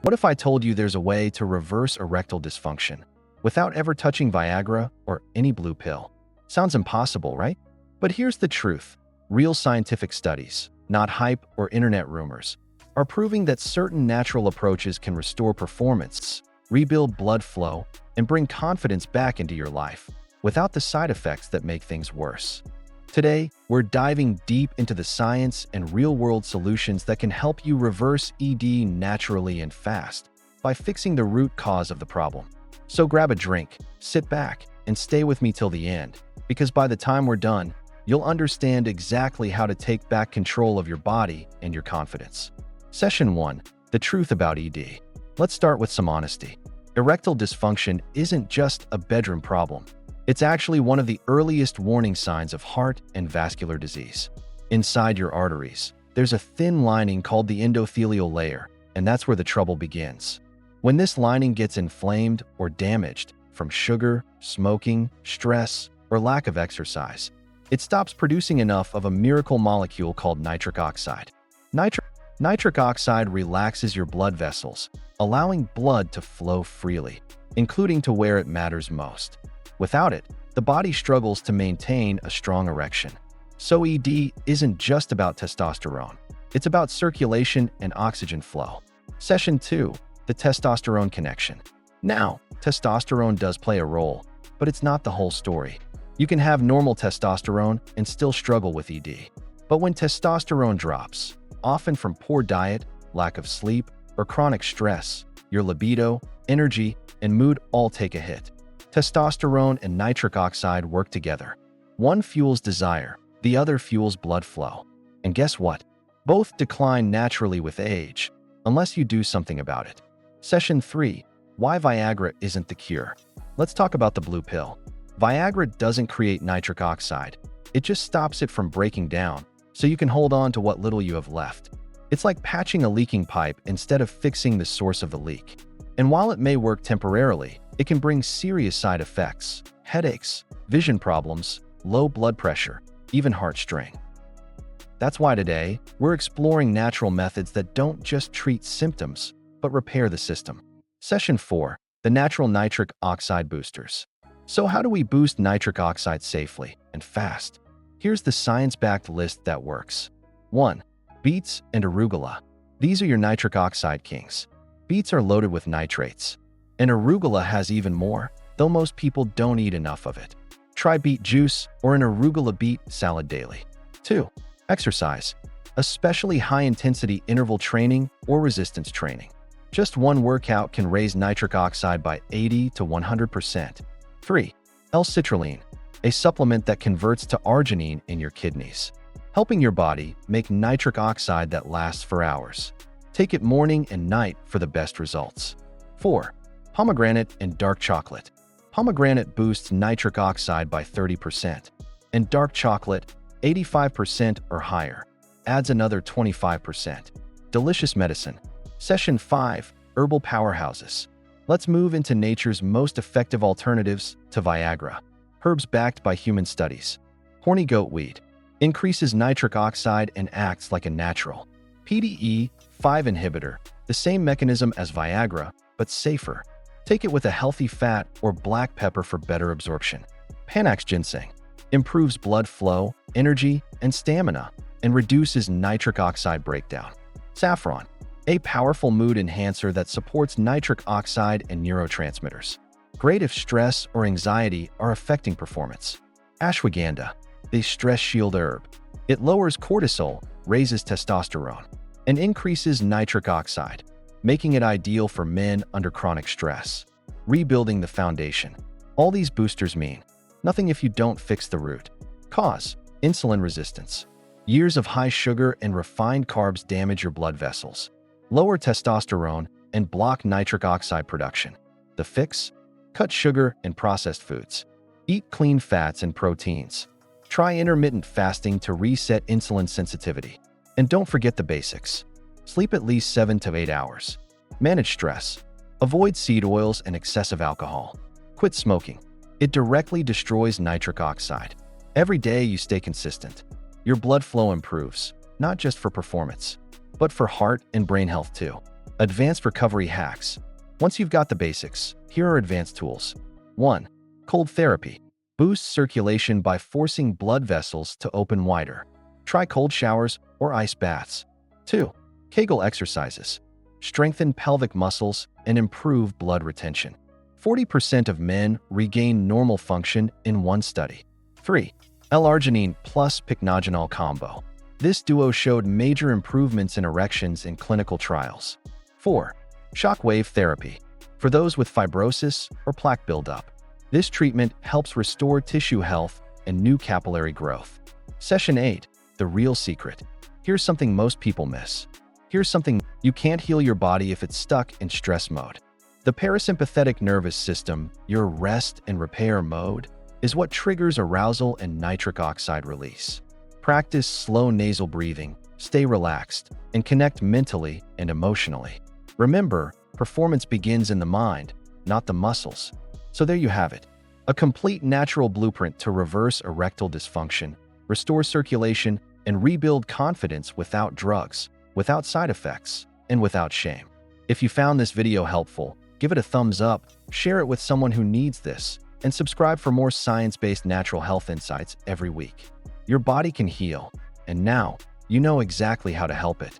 What if I told you there's a way to reverse erectile dysfunction without ever touching Viagra or any blue pill? Sounds impossible, right? But here's the truth. Real scientific studies, not hype or internet rumors, are proving that certain natural approaches can restore performance, rebuild blood flow, and bring confidence back into your life without the side effects that make things worse. Today, we're diving deep into the science and real-world solutions that can help you reverse ED naturally and fast by fixing the root cause of the problem. So grab a drink, sit back, and stay with me till the end, because by the time we're done, you'll understand exactly how to take back control of your body and your confidence. Session 1. The truth about ED. Let's start with some honesty. Erectile dysfunction isn't just a bedroom problem. It's actually one of the earliest warning signs of heart and vascular disease. Inside your arteries, there's a thin lining called the endothelial layer, and that's where the trouble begins. When this lining gets inflamed or damaged from sugar, smoking, stress, or lack of exercise, it stops producing enough of a miracle molecule called nitric oxide. Nitric oxide relaxes your blood vessels, allowing blood to flow freely, including to where it matters most. Without it, the body struggles to maintain a strong erection. So ED isn't just about testosterone. It's about circulation and oxygen flow. Session 2. The testosterone connection. Now, testosterone does play a role, but it's not the whole story. You can have normal testosterone and still struggle with ED. But when testosterone drops, often from poor diet, lack of sleep, or chronic stress, your libido, energy, and mood all take a hit. Testosterone and nitric oxide work together. One fuels desire, the other fuels blood flow. And guess what? Both decline naturally with age, unless you do something about it. Session 3. Why Viagra isn't the cure. Let's talk about the blue pill. Viagra doesn't create nitric oxide. It just stops it from breaking down, so you can hold on to what little you have left. It's like patching a leaking pipe instead of fixing the source of the leak. And while it may work temporarily, it can bring serious side effects, headaches, vision problems, low blood pressure, even heart strain. That's why today, we're exploring natural methods that don't just treat symptoms, but repair the system. Session 4. The natural nitric oxide boosters. So how do we boost nitric oxide safely and fast? Here's the science-backed list that works. 1. Beets and arugula. These are your nitric oxide kings. Beets are loaded with nitrates. And arugula has even more, though most people don't eat enough of it. Try beet juice or an arugula beet salad daily. 2. Exercise, especially high-intensity interval training or resistance training. Just one workout can raise nitric oxide by 80 to 100%. 3. L-citrulline, a supplement that converts to arginine in your kidneys, helping your body make nitric oxide that lasts for hours. Take it morning and night for the best results. 4. Pomegranate and dark chocolate. Pomegranate boosts nitric oxide by 30%, and dark chocolate, 85% or higher, adds another 25%. Delicious medicine. Session 5. Herbal powerhouses. Let's move into nature's most effective alternatives to Viagra. Herbs backed by human studies. Horny goatweed increases nitric oxide and acts like a natural PDE5 inhibitor, the same mechanism as Viagra, but safer. Take it with a healthy fat or black pepper for better absorption. Panax ginseng improves blood flow, energy, and stamina, and reduces nitric oxide breakdown. Saffron, a powerful mood enhancer that supports nitric oxide and neurotransmitters. Great if stress or anxiety are affecting performance. Ashwagandha, the stress shield herb. It lowers cortisol, raises testosterone, and increases nitric oxide, making it ideal for men under chronic stress. Rebuilding the foundation. All these boosters mean nothing if you don't fix the root cause. Insulin resistance. Years of high sugar and refined carbs damage your blood vessels, lower testosterone, and block nitric oxide production. The fix? Cut sugar and processed foods. Eat clean fats and proteins. Try intermittent fasting to reset insulin sensitivity. And don't forget the basics. Sleep at least 7 to 8 hours. Manage stress. Avoid seed oils and excessive alcohol. Quit smoking. It directly destroys nitric oxide. Every day you stay consistent, your blood flow improves, not just for performance, but for heart and brain health too. Advanced recovery hacks. Once you've got the basics, here are advanced tools. 1. Cold therapy. Boosts circulation by forcing blood vessels to open wider. Try cold showers or ice baths. 2. Kegel exercises. Strengthen pelvic muscles and improve blood retention. 40% of men regain normal function in one study. 3. L-arginine plus pycnogenol combo. This duo showed major improvements in erections in clinical trials. 4. Shockwave therapy. For those with fibrosis or plaque buildup, this treatment helps restore tissue health and new capillary growth. Session 8. The real secret. Here's something most people miss. Here's something: you can't heal your body if it's stuck in stress mode. The parasympathetic nervous system, your rest and repair mode, is what triggers arousal and nitric oxide release. Practice slow nasal breathing, stay relaxed, and connect mentally and emotionally. Remember, performance begins in the mind, not the muscles. So there you have it. A complete natural blueprint to reverse erectile dysfunction, restore circulation, and rebuild confidence without drugs, without side effects, and without shame. If you found this video helpful, give it a thumbs up, share it with someone who needs this, and subscribe for more science-based natural health insights every week. Your body can heal, and now you know exactly how to help it.